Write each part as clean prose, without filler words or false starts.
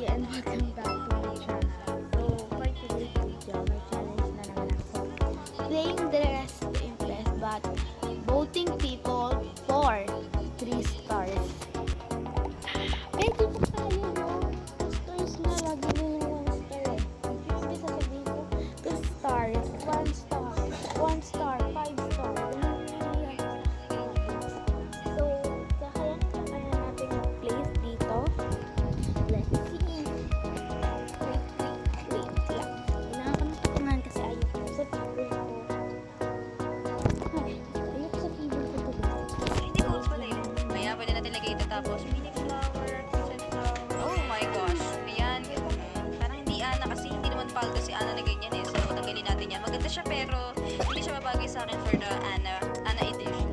and welcome back to my channel. So, for today's video, may challenge na naman ako. Playing the rest to impress but voting people for 3 stars. Pwede pa tayo yung 2 stars na lagi na yung 1 star eh. Hindi sasabihin ko 2 stars, 1 star, 1 star, 5 star. Ganun na yan. So, kaya natin mag-place dito. Let's see. Wait lang. Kailangan ko natatungan kasi ayoko sa keyboard ko. Ay, ayoko sa keyboard ko to. Hindi ko pala yun. Maya, pwede natin lagay ito tapos mini flower, sunflower. Oh my gosh. Ayan. Parang hindi Ana kasi hindi naman paldo si Ana na ganyan eh. So, tanggalin natin yan. Maganda siya pero hindi siya mabagay sa akin for the Ana edition.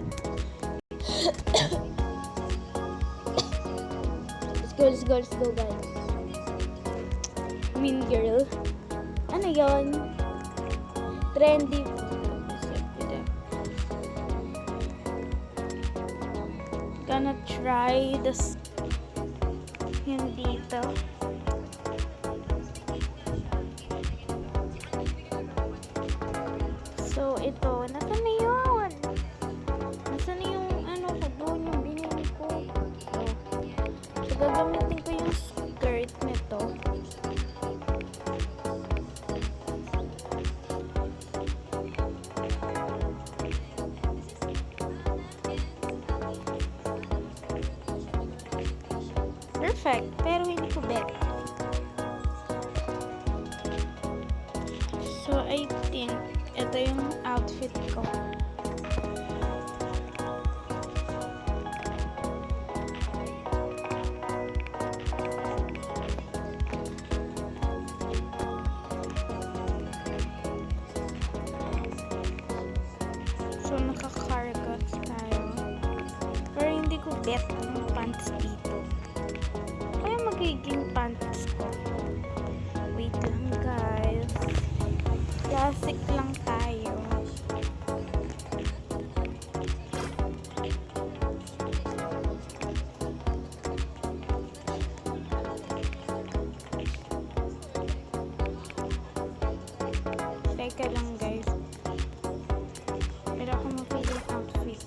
Let's go guys. Mean Girl. Ano yon? Trendy. Gonna try this yun dito. So, ito. Nasaan na yun? Nasaan na yung ano ko doon? Yung binili ko. So, gagamitin ko yung skirt nito. Perfect. Pero hindi ko bet. So, I think ito yung outfit ko. So, nakakarga tayo. Pero hindi ko bet yung pants dito. Kaya magiging pants ko. Wait lang guys. Classic lang tayo. Teka lang guys. Pero ako mapili yung outfit.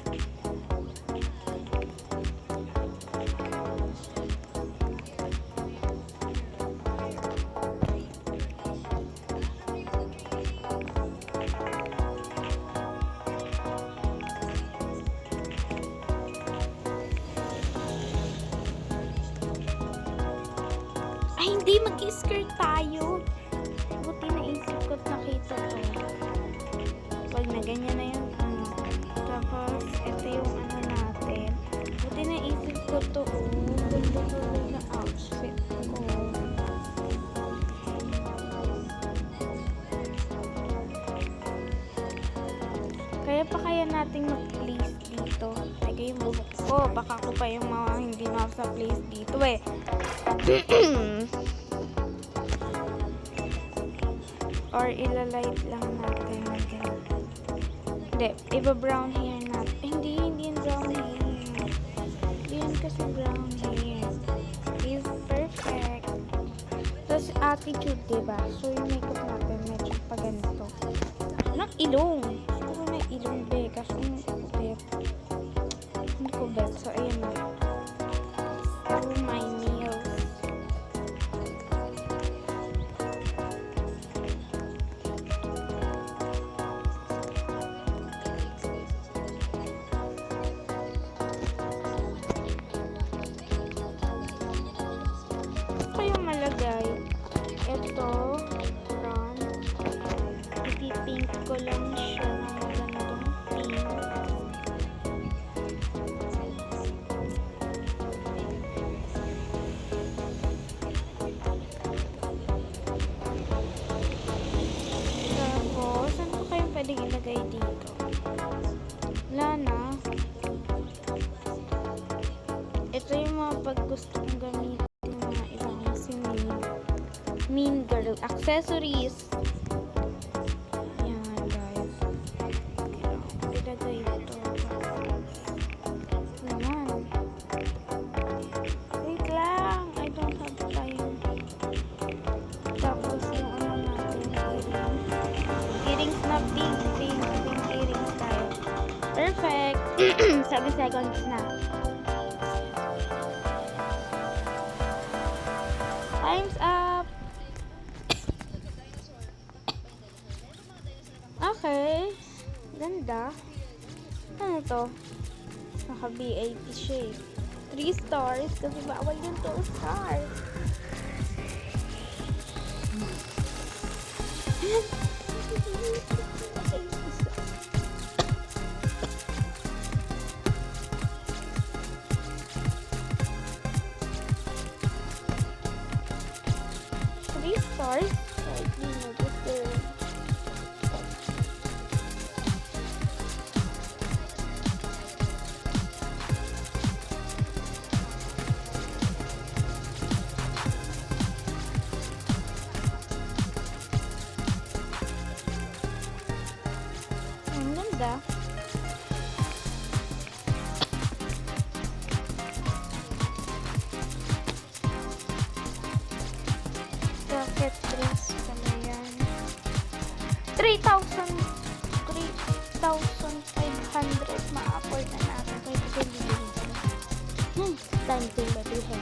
Ay, hindi. Mag-skirt tayo. Buti naisip ko at nakita to. Wag na, ganyan na yung ano. Tapos, ito yung ano natin. Buti naisip ko to. Ganda to na outfit ko. Kaya nating mag-place dito. Lagay yung buhok ko. Baka ako pa yung mga hindi masa-place dito eh. Or ilalight lang natin. Hindi, iba-brown hair natin. Hindi yung brown hair. Hindi yan kasi brown hair. Is perfect. Tapos attitude, diba? So yung makeup natin medyo pa ganito. Anong ilong? Gusto ko na ilong, be. Kasi hindi ko bet. So ayan na. So my nails. Kaya malagay ito brown, ipipink ko lang siya ng ganitong pink. Tapos saan ko kayo pwedeng ilagay dito? Wala na. Ito yung mga pag gusto kong gamitin mga ibang si Mean Girl accessories. Yan guys. Ilagay ito. Naman. Wait lang. I don't have time. 7 seconds na. Time's up. Okay. Ganda. Ano to? Naka B80 siya eh. 3 stars kasi bawal yung 2 stars. Three stars? Right, you know, just ang ganda. Rocket dress pala yan. 3,500 ma-afford na natin kahit ito bilhin ko. Time to mabihin.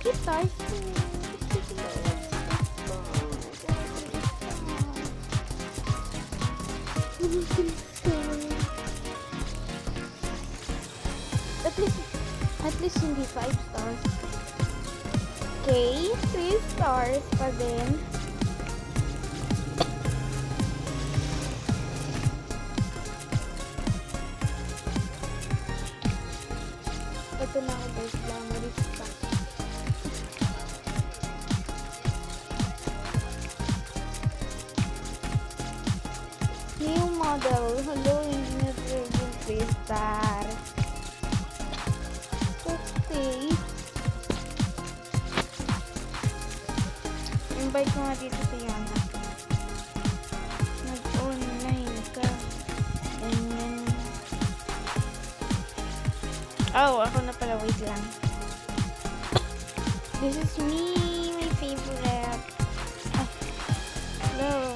3 stars. At least hindi 5 stars. Okay, 3 stars pa din. Ito na ako guys, glamorous pa. New model. Hello, hindi na 3 stars. Okay. Invite ko nga dito si Yana. Nag-online ka. Ganyan. Oh, ako na pala. Wait lang. This is me. My favorite. Ah, hello.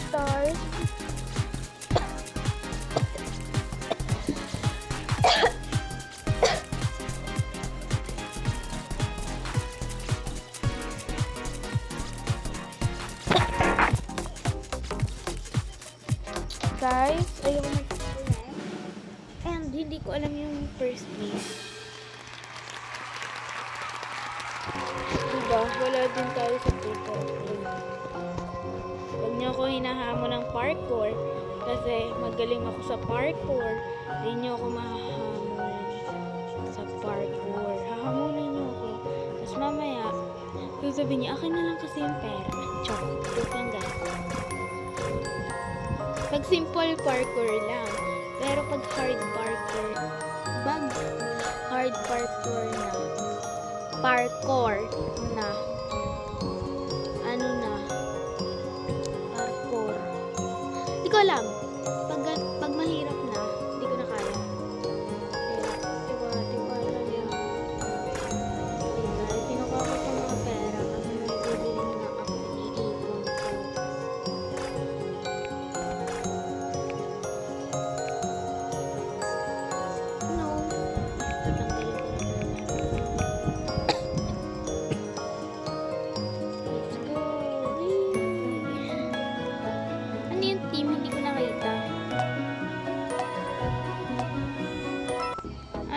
Stars. Guys, ayoko mag-explain. And hindi ko alam yung first place. Diba? Wala din tayo sa paper. Huwag niyo ako hinahamon ng parkour kasi magaling ako sa parkour. Hindi niyo ako mahahamon sa parkour. Hahamunin niyo ako. Tapos mamaya, sasabihin niya, akin na lang kasi yung pera. Chok. Joke lang guys. Pag simple parkour lang. Pero pag hard parkour na, ano na, parkour. Hindi ko alam. Pag mahirap na, hindi ko na kaya. Kaya, tiwala lang yan. Dahil kinukuha ko itong mga pera kasi may bibili na ako, iniipon ko. No. Tatanggalin ko na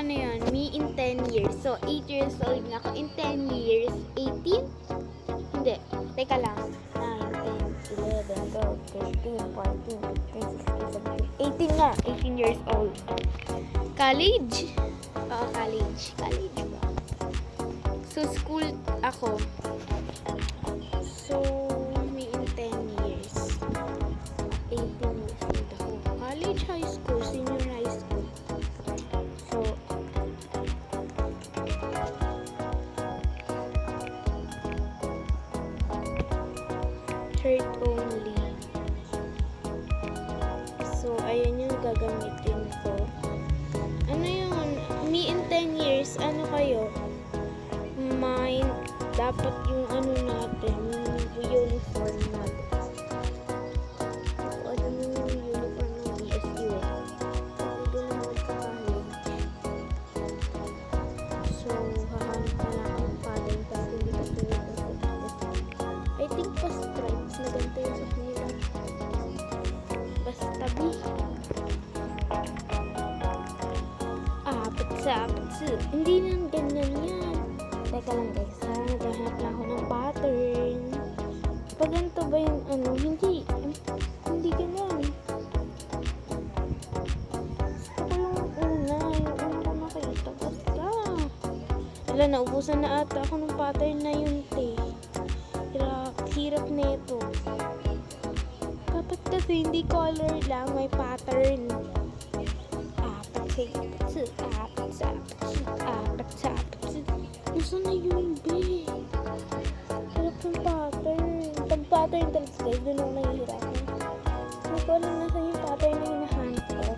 ano yan, me in 10 years. So, 8 years old na ako. In 10 years, 18? Hindi. Teka lang. 9, 10, 11, 12, 13, 14, 15, 16, 17, 18 na. 18 years old. College? Oo, college. College ba? So, school ako. So, me in 10 years. 18 years old ako. College, high school, senior high school. So, dapat yung ano natin, yung uniform natin. Ano yung uniform ng BSU eh. Kasi doon naman magka-college. So, hahanap na lang ang pattern kasi hindi ko tulad ng I think pa stripes na ganito yung sa kanila. Basta B. Patsa. Hindi nang ganyan yan. Teka lang guys, naghahanap na ako ng pattern. Pag ganito ba yung ano, hindi ganyan. Gusto ko yung una ko nakita. Basta. Wala, naubusan na ata ako ng pattern na yun, te. Hirap na ito. Dapat kasi hindi color lang, may pattern. Nasaan na yung B? Hirap ng pattern. Pag pattern talaga guys, doon ako nahihirapan. Hindi ko alam nasaan yung pattern na hinahanap ko.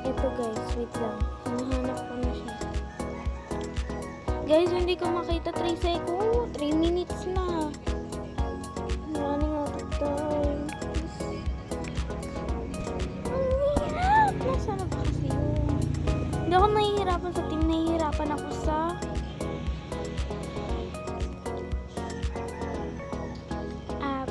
Ito guys, wait lang. Hinahanap ko na siya. Guys, hindi ko makita 3 seconds. 3 minutes na. I'm running out of time. Nasaan na ba kasi yun? Hindi ako nahihirapan sa team. Nahihirapan ako sa app.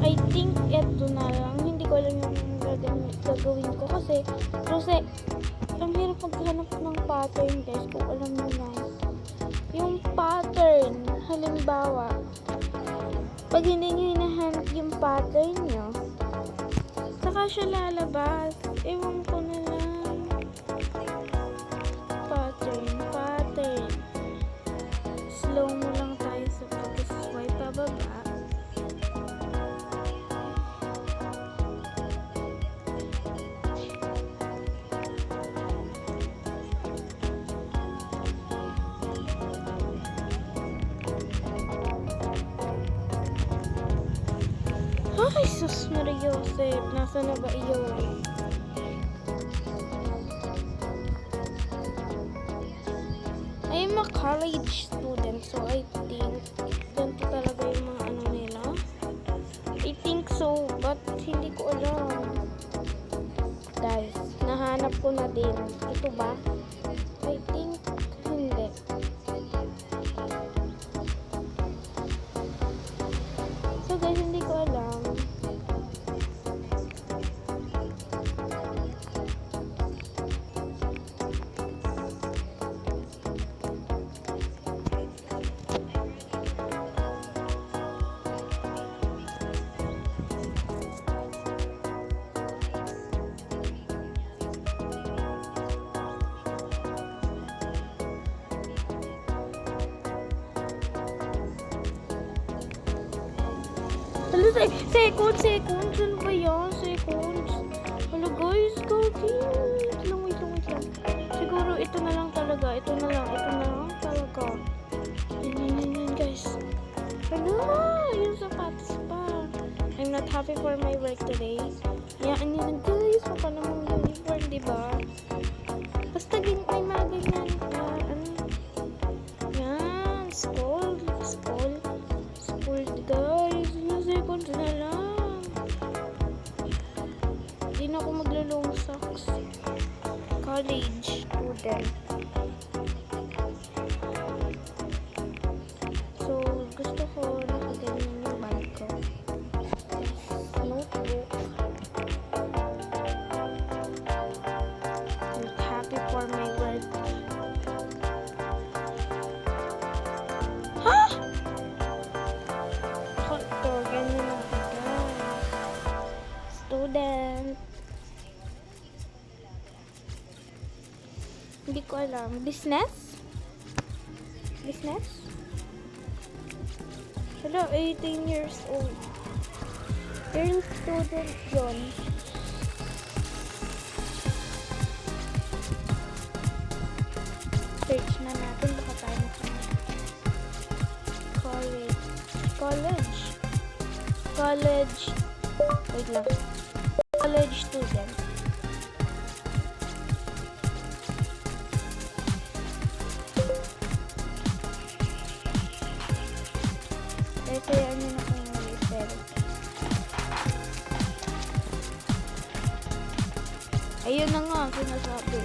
I think eto na lang. Hindi ko alam yung gagawin ko kasi ang hirap maghanap ng pattern guys kung alam nyo lang. Yung pattern, halimbawa, pag hindi nyo hinahanap yung pattern nyo, saka siya lalabas. Ewan ko na lang. Pattern. Slow mo lang tayo sa pag-swipe pababa. Ay, sus Maria Joseph. Nasaan na ba iyon? I'm a college student, so I think ganito talaga yung mga ano nila. I think so, but hindi ko alam. Guys, nahanap ko na din. Ito ba? I think hindi. So guys, hindi ko alam. Seconds. Ano ba yan? Seconds. Hello guys, gagi. Wait lang. Siguro ito na lang talaga. Ito na lang talaga. Yan guys. Hello! Yung sapatos pa. I'm not happy for my work today. Yan guys. Mukha namang uniform, diba? Basta may mga ganyan. Yan. School guys. Seconds na lang. Hindi na ako maglalong socks. College student. So, gusto ko nakaganyan yung bag ko. Notebook. I'm happy for my work. Ha? Ito, ganyan ako guys. Student. Hindi ko alam. Business? Hello, 18 years old. Girl student yun. Search na natin. Baka tayo na. college, wait lang, college student. Kasi ano na kung refer. Ayun na nga, ang sinasabi.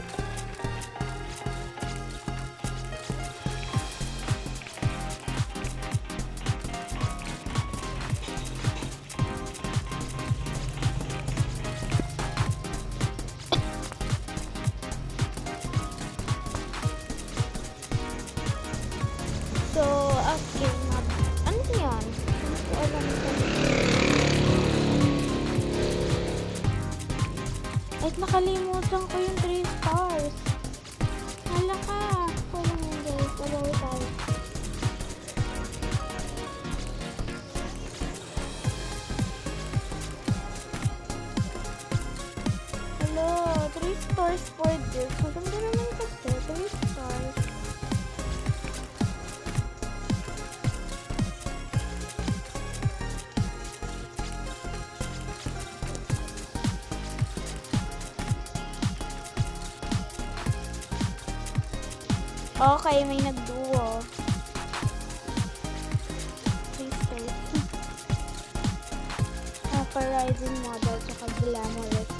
So, okay, ano yan? Hindi ko alam kung... Ay, nakalimutan ko yung 3 stars. Hala ka. Walang yun guys. Wala tayo. Hello, 3 stars for this. Maganda naman kasi. 3 stars. Okay, may nagduo. 3 stars. Rising model tsaka glamorous.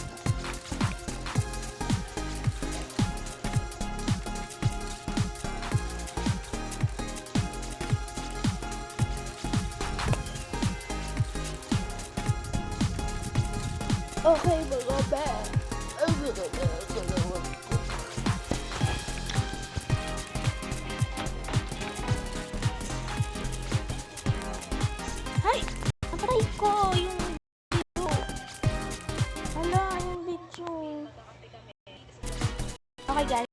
Okay, mga be. Ay! Natry ko